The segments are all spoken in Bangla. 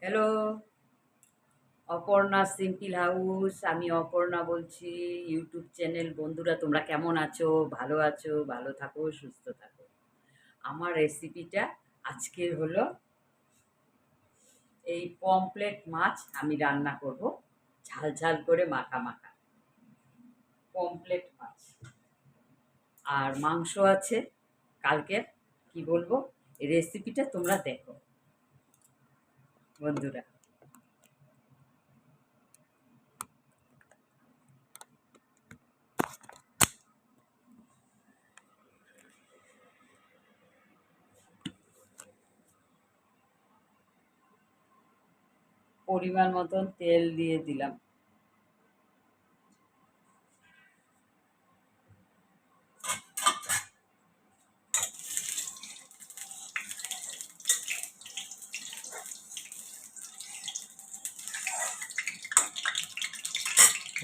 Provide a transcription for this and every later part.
Hello, Aparna simple house. আমি অপর্ণা বলছি। ইউটিউব চ্যানেল বন্ধুরা, তোমরা কেমন আছো? ভালো আছো? ভালো থাকো, সুস্থ থাকো। আমার রেসিপিটা আজকের হলো এই পমফ্রেট মাছ আমি রান্না করব, ঝাল ঝাল করে মাখা মাখা পমফ্রেট মাছ। আর মাংস আছে কালকের। কি বলবো, এই রেসিপিটা তোমরা দেখো বন্ধুরা। পরিমাণ মতন তেল দিয়ে দিলাম।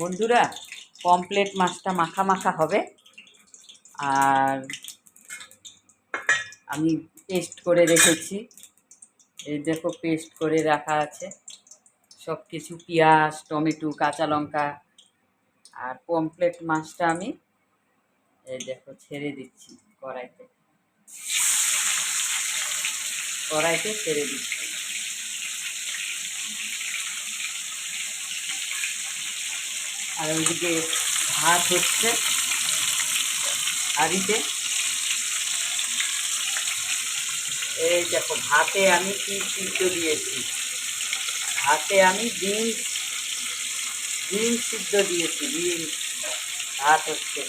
বন্ধুরা, পমফ্রেট মাছটা মাখা মাখা হবে। আর আমি পেস্ট করে রেখেছি, এই দেখো পেস্ট করে রাখা আছে সব কিছু, পেঁয়াজ, টমেটো, কাঁচা লঙ্কা। আর পমফ্রেট মাছটা আমি এই দেখো ছেড়ে দিচ্ছি কড়াইতে, কড়াইতে ছেড়ে দিচ্ছি। আর ওইদিকে ভাত হচ্ছে হাঁড়িতে। এই দেখো ভাতে আমি কি সিদ্ধ দিয়েছি, ভাতে আমি বিনস বিনস সিদ্ধ দিয়েছি, বিনস। ভাত হচ্ছে।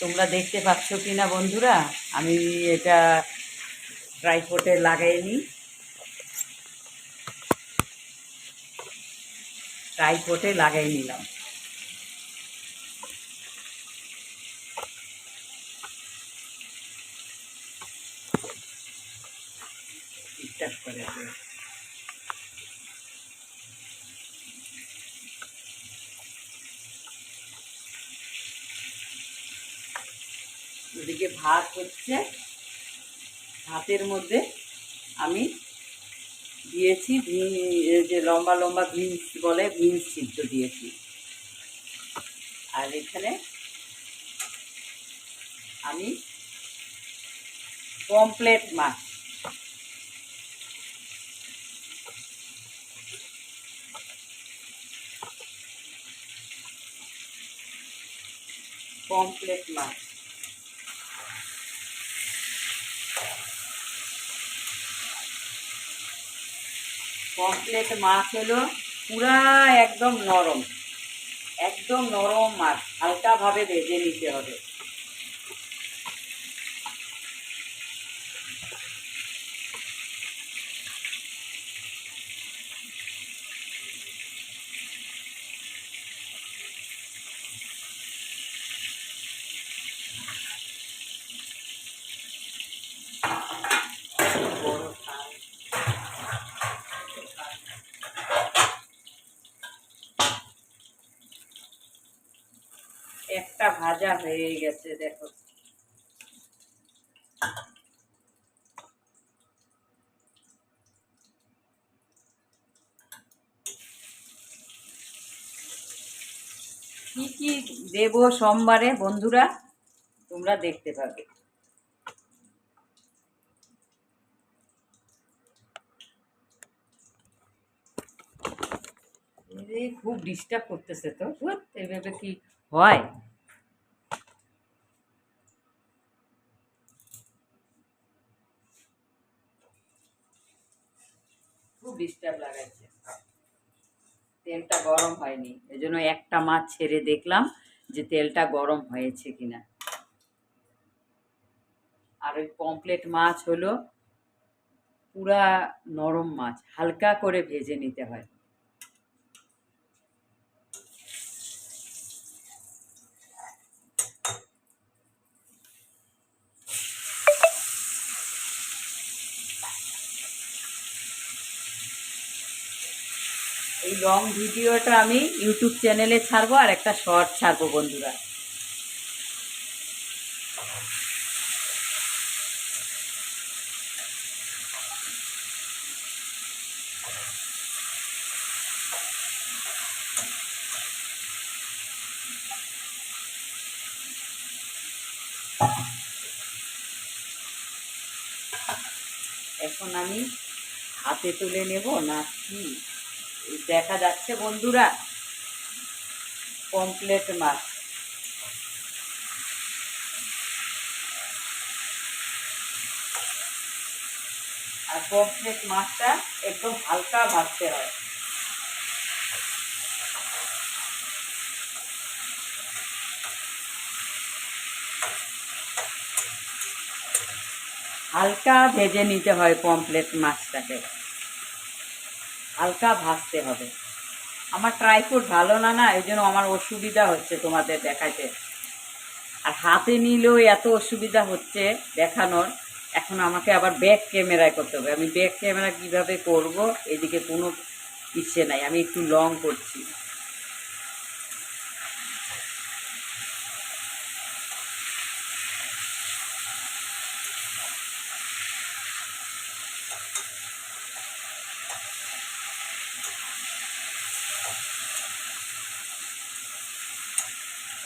তোমরা দেখতে পাচ্ছ কি না বন্ধুরা? আমি এটা ট্রাইপডে লাগাইনি, ট্রাইপডে লাগাই নিলাম। ঠিকঠাক করে ওদিকে ভাত হচ্ছে, ভাতের মধ্যে আমি দিয়েছি যে লম্বা লম্বা বিনস বলে, বিনস সিদ্ধ দিয়েছি। আর এখানে আমি পমফ্রেট মাছ, পমফ্রেট মাছ পমফ্রেট মাছ হলো পুরা একদম নরম, একদম নরম মাছ, হালকাভাবে ভেজে নিতে হবে। একটা ভাজা হয়ে গেছে দেখো। কি কি দেব সোমবারে বন্ধুরা, তোমরা দেখতে পাবে। খুব ডিস্টার্ব করতেছে তো, এভাবে কি হয়? খুব ডিস্টার্ব লাগাচ্ছে। তেলটা গরম হয়নি, এই জন্য একটা মাছ ছেড়ে দেখলাম যে তেলটা গরম হয়েছে কিনা। আর ওই পমফ্রেট মাছ হলো পুরা নরম মাছ, হালকা করে ভেজে নিতে হয়। এই লং ভিডিওটা আমি ইউটিউব চ্যানেলে ছাড়বো আর একটা শর্ট ছাড়বো বন্ধুরা। এখন আমি হাতে তুলে নেব না কি দেখা যাচ্ছে বন্ধুরা, পমফ্রেট মাছ। আর পমফ্রেট মাছটা একদম হালকা ভাজতে হয়। হালকা ভেজে নিতে হয় পমফ্রেট মাছটাকে, হালকা ভাজতে হবে। আমার ট্রাইপড ভালো না, এই জন্য আমার অসুবিধা হচ্ছে তোমাদের দেখাতে। আর হাতে নিলেও এত অসুবিধা হচ্ছে দেখানোর। এখন আমাকে আবার ব্যাক ক্যামেরায় করতে হবে। আমি ব্যাক ক্যামেরা কীভাবে করব, এদিকে কোনো ইচ্ছে নাই। আমি একটু লং করছি।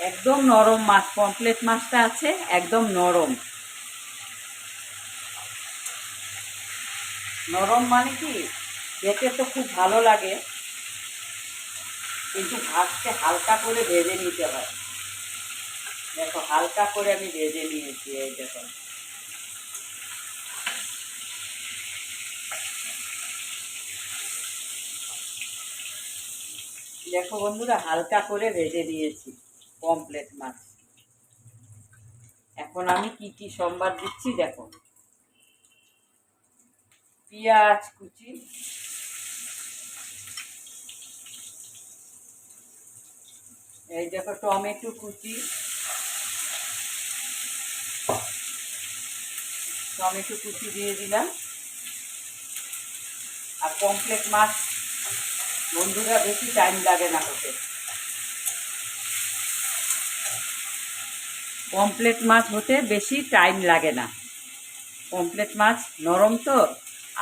একদম নরম মাছ, পমফ্রেট মাছটা আছে একদম নরম। নরম মানে কি, খেতে তো খুব ভালো লাগে, কিন্তু ভাজতে হালকা করে ভেজে নিতে হয়। দেখো হালকা করে আমি ভেজে নিয়েছি, এই দেখো। দেখো বন্ধুরা, হালকা করে ভেজে দিয়েছি পমফ্রেট মাছ। এখন আমি কি কি সম্বাদ দিচ্ছি দেখো। পেঁয়াজ কুচি, এই দেখো টমেটো কুচি, টমেটো কুচি দিয়ে দিলাম। আর পমফ্রেট মাছ বন্ধুরা বেশি টাইম লাগে না হতে। পমফ্রেট মাছ হতে বেশি টাইম লাগে না। পমফ্রেট মাছ নরম তো।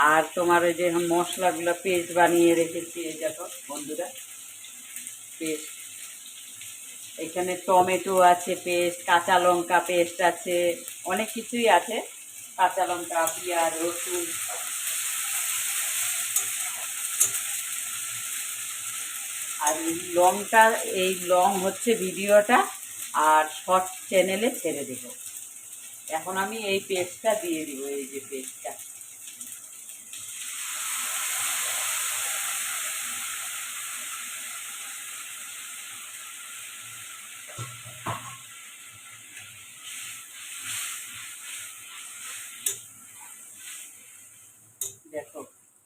আর তোমার ওই যে মশলাগুলো পেস্ট বানিয়ে রেখেছি, এই দেখো বন্ধুরা পেস্ট। এখানে টমেটো আছে পেস্ট, কাঁচা লঙ্কা পেস্ট আছে, অনেক কিছুই আছে। কাঁচা লঙ্কা, পেঁয়াজ, রসুন। আর লংটা, এই লং হচ্ছে ভিডিওটা আর শর্ট চ্যানেলে ছেড়ে দেব। এখন আমি এই পেস্টটা দিয়ে দিব, এই যে পেস্টটা। দেখো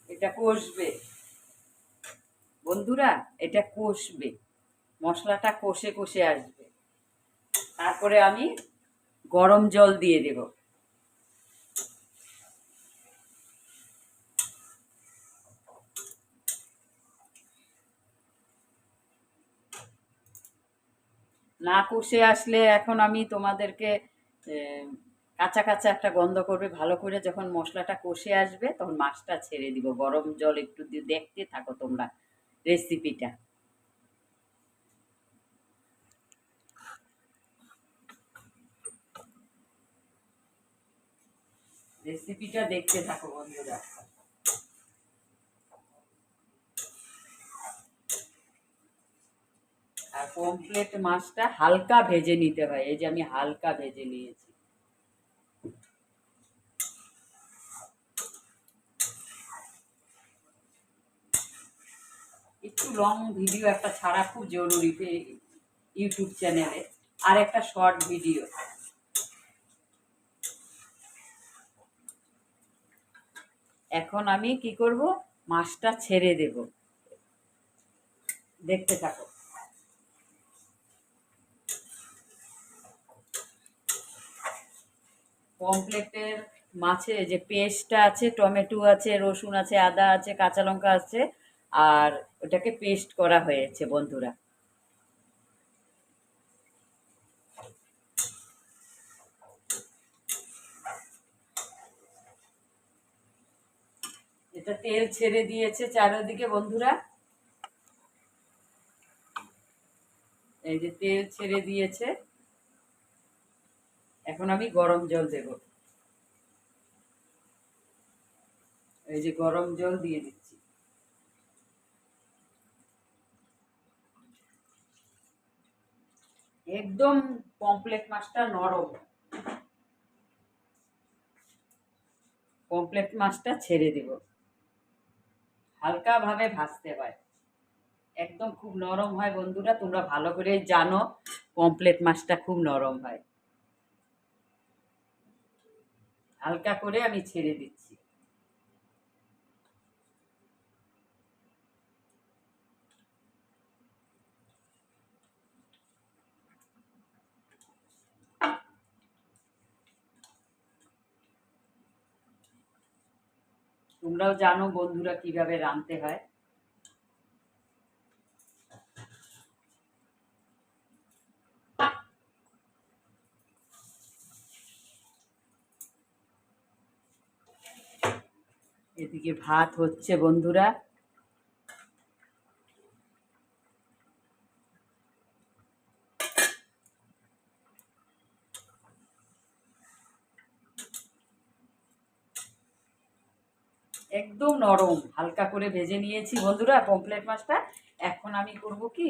এটা কষবে বন্ধুরা, এটা কষবে, মশলাটা কষে কষে আসবে। তারপরে আমি গরম জল দিয়ে দেব। না কষে আসলে এখন আমি তোমাদেরকে কাঁচা কাঁচা একটা গন্ধ করবে। ভালো করে যখন মশলাটা কষে আসবে তখন মাছটা ছেড়ে দিব। গরম জল একটু দিয়ে দেখতে থাকো তোমরা রেসিপিটা। রেসিপিটা দেখতে থাকো বন্ধুরা। আর পমফ্রেট মাছটা হালকা ভেজে নিতে হয়, এই যে আমি হালকা ভেজে নিয়েছি। একটু লং ভিডিও একটা ছাড়া খুব জরুরি ইউটিউব চ্যানেলে, আর একটা শর্ট ভিডিও। এখন আমি কি করব, মাছটা ছেড়ে দেব, দেখতে থাকো। পমফ্রেটের মাছে যে পেস্টটা আছে, টমেটো আছে, রসুন আছে, আদা আছে, কাঁচা লঙ্কা আছে, আর ওটাকে পেস্ট করা হয়েছে বন্ধুরা। এটা তেল ছেড়ে দিয়েছে চারিদিকে বন্ধুরা, এই যে তেল ছেড়ে দিয়েছে। এখন আমি গরম জল দেব, এই যে গরম জল দিয়ে দিচ্ছি। একদম পমফ্রেট মাছটা নরম, পমফ্রেট মাছটা ছেড়ে দিব, হালকা ভাবে ভাজতে হয়, একদম খুব নরম হয় বন্ধুরা, তোমরা ভালো করে জানো পমফ্রেট মাছটা খুব নরম হয়। হালকা করে আমি ছেড়ে দিচ্ছি। তোমরাও জানো বন্ধুরা কিভাবে রাঁধতে হয়। এদিকে ভাত হচ্ছে বন্ধুরা, একদম নরম, হালকা করে ভেজে নিয়েছি বন্ধুরা পমফ্রেট মাছটা। এখন আমি করব কি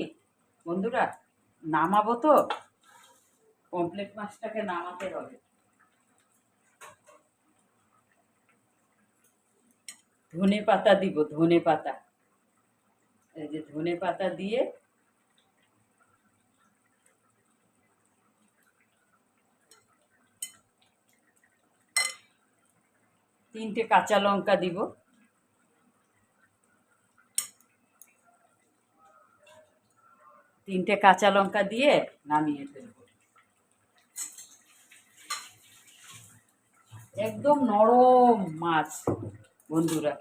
বন্ধুরা, নামাবো তো, পমফ্রেট মাছটাকে নামাতে হবে। ধনে পাতা দিব, ধনে পাতা, এই যে ধনে পাতা দিয়ে তিনটে কাঁচা লঙ্কা দিব, তিনটে কাঁচা লঙ্কা দিয়ে নামিয়ে ফেলবো। একদম নরম মাছ বন্ধুরা,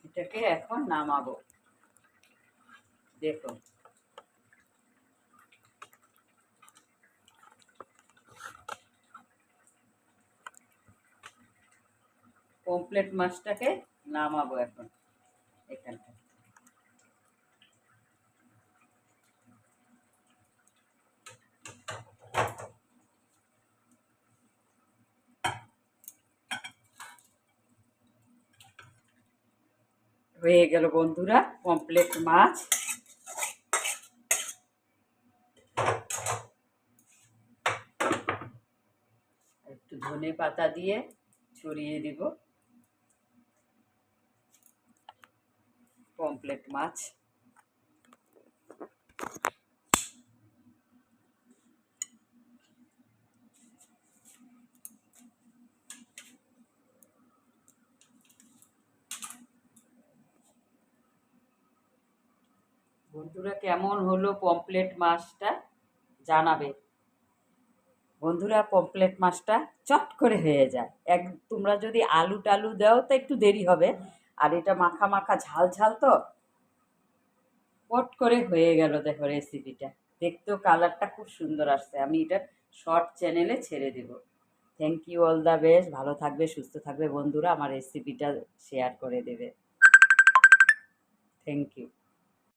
এটাকে এখন নামাবো। দেখো পমফ্রেট মাছটাকে নামাবো এখন এখানটা। হয়ে গেল বন্ধুরা পমফ্রেট মাছ। একটু ধনে পাতা দিয়ে ছড়িয়ে দিব পমফ্রেট মাছ। বন্ধুরা কেমন হলো পমফ্রেট মাছটা জানাবে বন্ধুরা। পমফ্রেট মাছটা চট করে হয়ে যায়, তোমরা যদি আলু টালু দাও তো একটু দেরি হবে, আর এটা মাখা মাখা ঝাল ঝাল তো পট করে হয়ে গেল। দেখো রেসিপিটা, দেখতেও কালারটা খুব সুন্দর আসছে। আমি এটা শর্ট চ্যানেলে ছেড়ে দেব। Thank you, all the best, ভালো থাকবে সুস্থ থাকবে বন্ধুরা, আমার রেসিপিটা শেয়ার করে দেবে। Thank you.